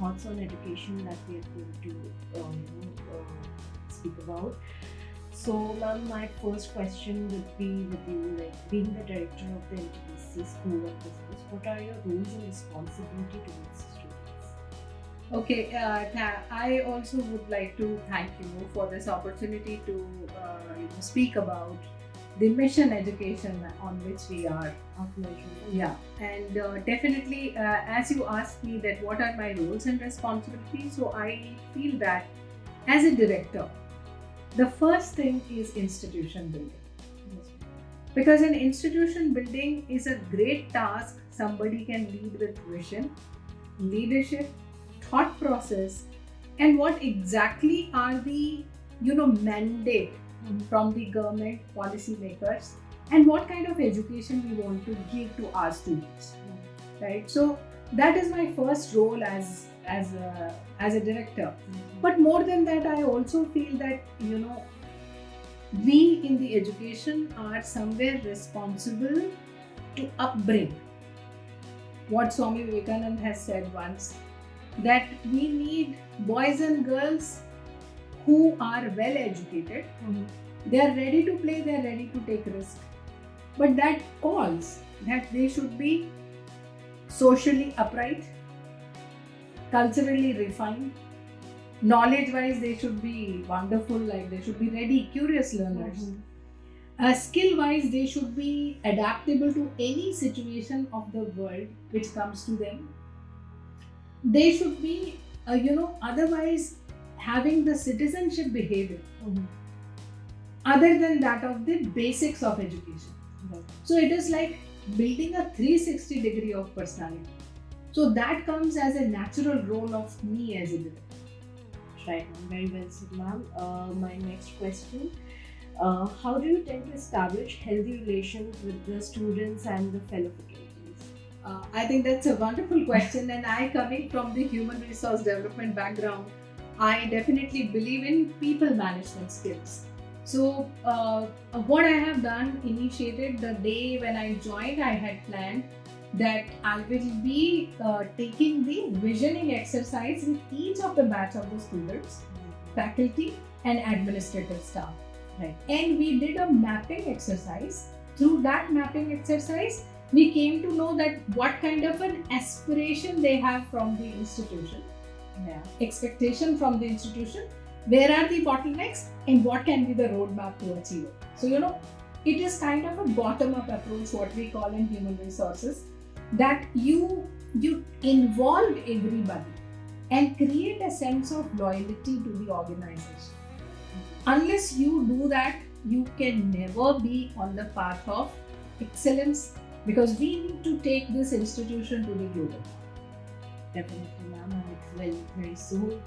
thoughts on education that we are going to speak about. So, ma'am, my first question would be with you, like being the director of the NTPC School of Business, what are your roles and responsibility towards students? Okay, I also would like to thank you for this opportunity to speak about the mission education on which we are. Our pleasure. Yeah, and definitely, as you asked me that what are my roles and responsibilities, so I feel that as a director, the first thing is institution building. Yes, Because an institution building is a great task somebody can lead with vision, leadership, thought process, and what exactly are the mandate from the government policymakers, and what kind of education we want to give to our students, right? So that is my first role as a director. But more than that, I also feel that we in the education are somewhere responsible to upbring. What Swami Vivekananda has said once, that we need boys and girls who are well educated. They are ready to play, they are ready to take risk. But that calls that they should be socially upright, culturally refined, knowledge-wise they should be wonderful, like they should be ready, curious learners. Skill-wise, they should be adaptable to any situation of the world which comes to them. They should be, otherwise having the citizenship behavior other than that of the basics of education. Right. So it is like building a 360 degree of personality. So that comes as a natural role of me as a director. Right, ma'am. Very well said, ma'am. My next question. How do you tend to establish healthy relations with the students and the fellow faculties? I think that's a wonderful question, and I, coming from the human resource development background, I definitely believe in people management skills. So what I have done, initiated the day when I joined, I had planned that I will be taking the visioning exercise with each of the batch of the students, faculty and administrative staff. Right. And we did a mapping exercise. Through that mapping exercise, we came to know that what kind of an aspiration they have from the institution, expectation from the institution, where are the bottlenecks, and what can be the roadmap to achieve it. So, it is kind of a bottom-up approach, what we call in human resources, that you involve everybody and create a sense of loyalty to the organization. Unless you do that, you can never be on the path of excellence, because we need to take this institution to the global. Definitely, ma'am, and it's very, very soon.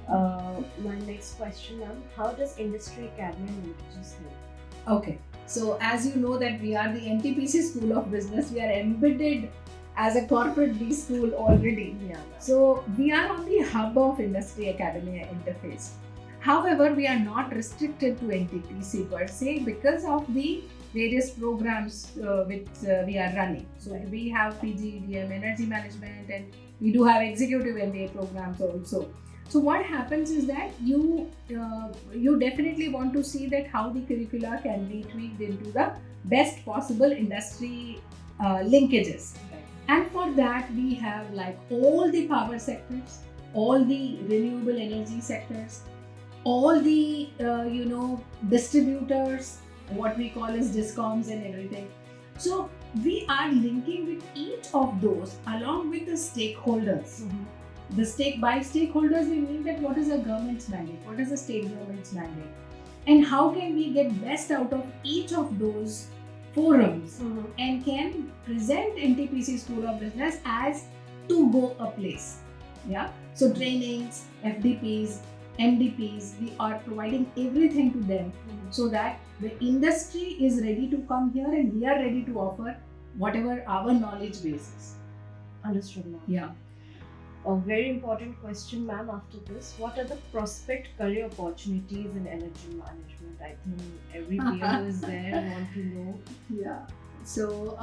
My next question, ma'am, how does Industry Academy and linkages help? Okay, so as you know that we are the NTPC School of Business, we are embedded as a corporate B school already. Yeah. So we are on the hub of Industry Academy interface. However, we are not restricted to NTPC per se because of the various programs which we are running. So we have PG, DM, Energy Management, and we do have Executive MBA programs also. So what happens is that you definitely want to see that how the curricula can be tweaked into the best possible industry linkages. Right. And for that we have like all the power sectors, all the renewable energy sectors, all the distributors, what we call as discoms and everything. So we are linking with each of those along with the stakeholders. By stakeholders we mean that what is the government's mandate, what is the state government's mandate, and how can we get best out of each of those forums and can present NTPC School of Business as to go a place. Yeah. So trainings, FDPs, MDPs, we are providing everything to them so that the industry is ready to come here and we are ready to offer whatever our knowledge base is. Understood, ma'am. Yeah. A very important question, ma'am, after this. What are the prospect career opportunities in energy management? I think every peer who is there want to know. Yeah. So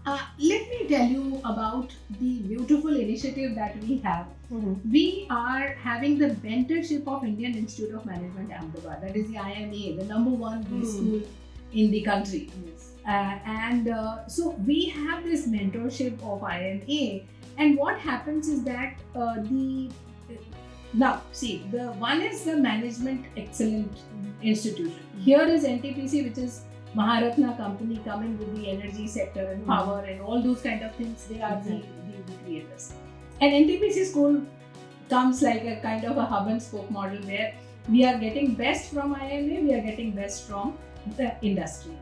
Let me tell you about the beautiful initiative that we have. Mm-hmm. We are having the mentorship of Indian Institute of Management, Ahmedabad. That is the IMA, the number one B school in the country. Yes. So we have this mentorship of IMA, and what happens is that now see, the one is the management excellent institution. Here is NTPC, which is Maharatna company coming with the energy sector and power and all those kind of things. They are the creators. And NTPC school comes like a kind of a hub and spoke model where we are getting best from IMA, we are getting best from the industry.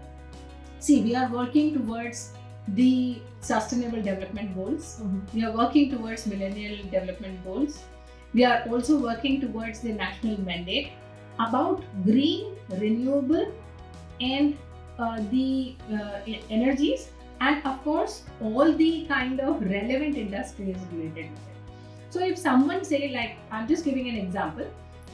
See, we are working towards the sustainable development goals. We are working towards millennial development goals. We are also working towards the national mandate about green, renewable and the energies, and of course all the kind of relevant industries related with it. So if someone say, like, I'm just giving an example,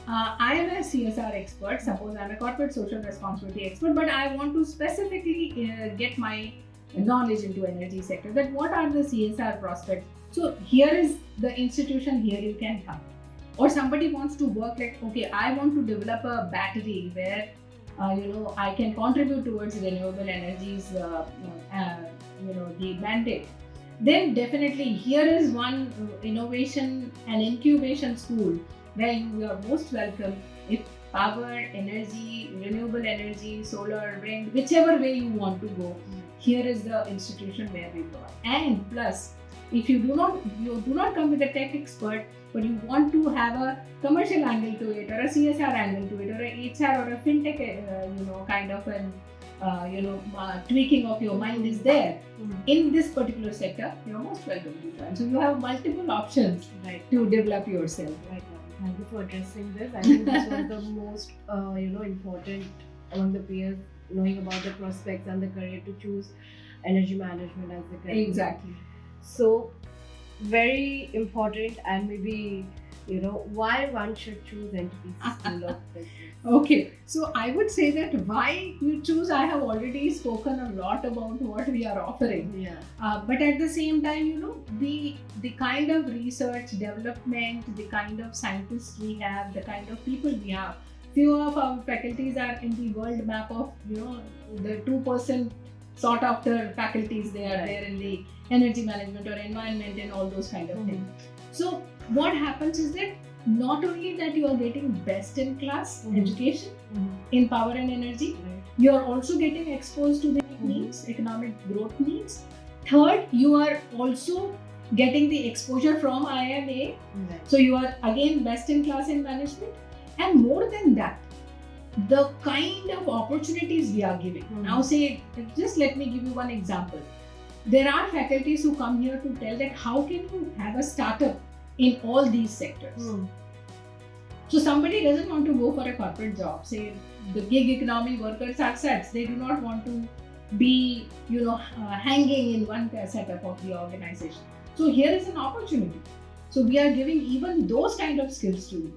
I am a CSR expert, suppose I'm a corporate social responsibility expert, but I want to specifically get my knowledge into energy sector, that what are the CSR prospects. So here is the institution, here you can come. Or somebody wants to work like, okay, I want to develop a battery where I can contribute towards renewable energies, the mandate. Then definitely here is one innovation and incubation school where you are most welcome. If power, energy, renewable energy, solar, wind, whichever way you want to go, here is the institution where we provide. And plus, if you do not come with a tech expert, but you want to have a commercial angle to it, or a CSR angle to it, or a HR or a fintech, kind of an tweaking of your mind is there in this particular sector, you're most welcome to join. So you have multiple options to develop yourself. Right now. Thank you for addressing this. I think this was the most important among the peers, knowing about the prospects and the career to choose energy management as the career. Exactly. So very important, and maybe why one should choose NTPC School of Business. Okay, so I would say that why you choose, I have already spoken a lot about what we are offering. Yeah. But at the same time, the kind of research, development, the kind of scientists we have, the kind of people we have. Few of our faculties are in the world map of, the 2% sought after faculties. They are there in the energy management or environment and all those kind of things. So what happens is that not only that you are getting best in class education in power and energy, you are also getting exposed to the needs, economic growth needs. Third, you are also getting the exposure from IMA. So you are again best in class in management. And more than that, the kind of opportunities we are giving. Now say, just let me give you one example. There are faculties who come here to tell that how can you have a startup in all these sectors. So somebody doesn't want to go for a corporate job. Say the gig economy workers are such, they do not want to be hanging in one setup of the organization. So here is an opportunity. So we are giving even those kind of skills to you.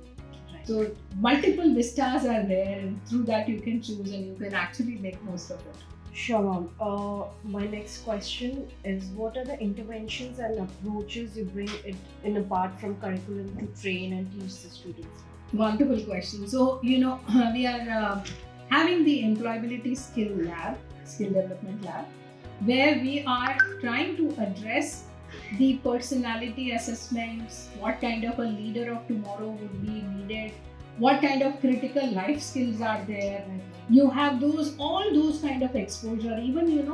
So multiple vistas are there, and through that you can choose and you can actually make most of it. Sure, ma'am. My next question is, what are the interventions and approaches you bring in apart from curriculum to train and teach the students? Wonderful question. So, we are having the employability skill development lab, where we are trying to address the personality assessments, what kind of a leader of tomorrow would be needed, what kind of critical life skills are there. You have all those kind of exposure. Even,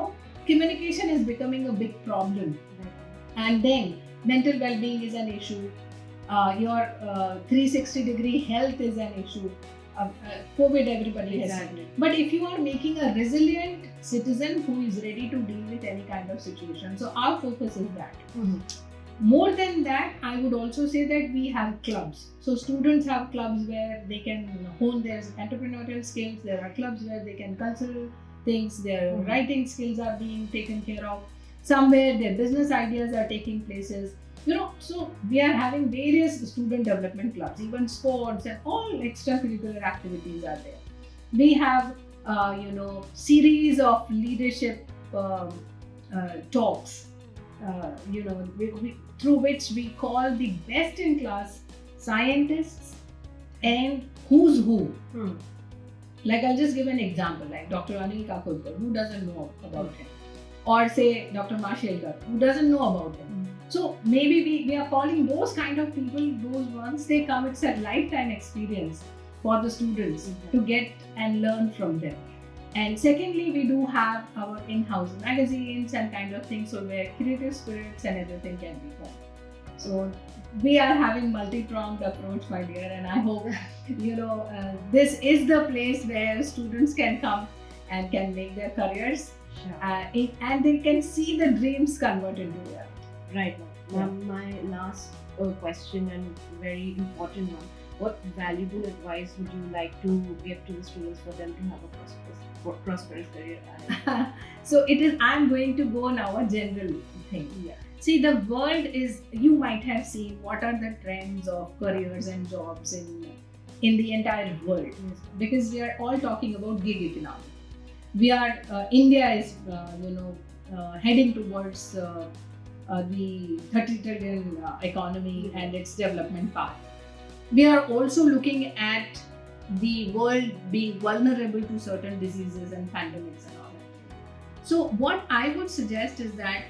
communication is becoming a big problem. And then mental well-being is an issue. Your 360-degree health is an issue. COVID, everybody has it. But if you are making a resilient citizen who is ready to deal with any kind of situation, so our focus is that. More than that, I would also say that we have clubs. So students have clubs where they can hone their entrepreneurial skills. There are clubs where they can cultural things, their writing skills are being taken care of. Somewhere their business ideas are taking places. So we are having various student development clubs, even sports and all extracurricular activities are there. We have, series of leadership talks, through which we call the best in class scientists and who's who. Like, I'll just give an example, like Dr. Anil Kakurkar, who doesn't know about him? Or say Dr. Mashelkar, who doesn't know about him? So maybe we are calling those kind of people, those ones, they come, it's a lifetime experience for the students to get and learn from them. And secondly, we do have our in-house magazines and kind of things, so where creative spirits and everything can be done. So we are having multi-pronged approach, my dear, and I hope this is the place where students can come and can make their careers, and they can see the dreams convert into reality. Right. My last question, and very important one: what valuable advice would you like to give to the students for them to have a prosperous career? So I'm going to go now a general thing. See, the world is, you might have seen what are the trends of careers and jobs in the entire world, because we are all talking about gig economy. India is heading towards the 30 trillion economy and its development path. We are also looking at the world being vulnerable to certain diseases and pandemics and all that. So what I would suggest is that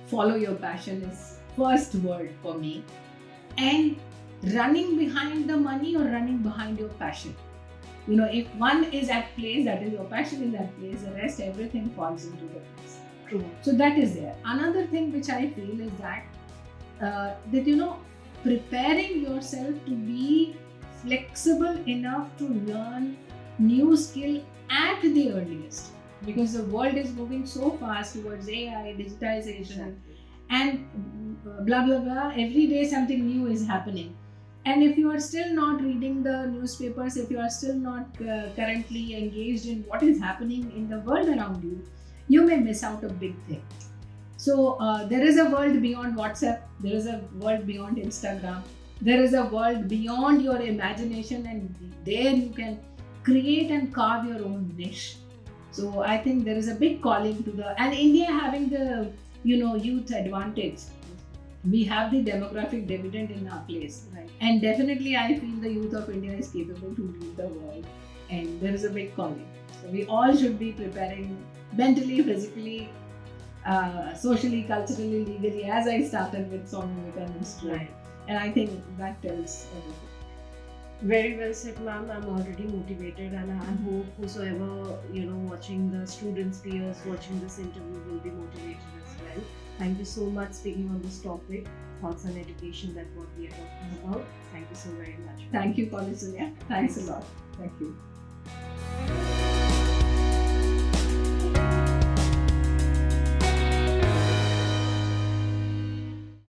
follow your passion is first word for me, and running behind the money or running behind your passion. If one is at place, that is your passion is at place, the rest everything falls into the place. True. So that is there. Another thing which I feel is that preparing yourself to be flexible enough to learn new skill at the earliest, because the world is moving so fast towards AI, digitization, and blah blah blah. Every day something new is happening, and if you are still not reading the newspapers, if you are still not currently engaged in what is happening in the world around you, you may miss out a big thing. So there is a world beyond WhatsApp, there is a world beyond Instagram, there is a world beyond your imagination, and there you can create and carve your own niche. So I think there is a big calling to and India having the youth advantage. We have the demographic dividend in our place, and definitely I feel the youth of India is capable to lead the world, and there is a big calling. So we all should be preparing mentally, physically, socially, culturally, legally, as I started with Swami Vivekananda's story. And I think that tells everything. Very well said, ma'am. I'm already motivated, and I hope whosoever watching, the students, peers watching this interview will be motivated as well. Thank you so much speaking on this topic, thoughts on education, that what we are talking about. Thank you so very much. Thank you, Pauline. Thanks a lot. Thank you.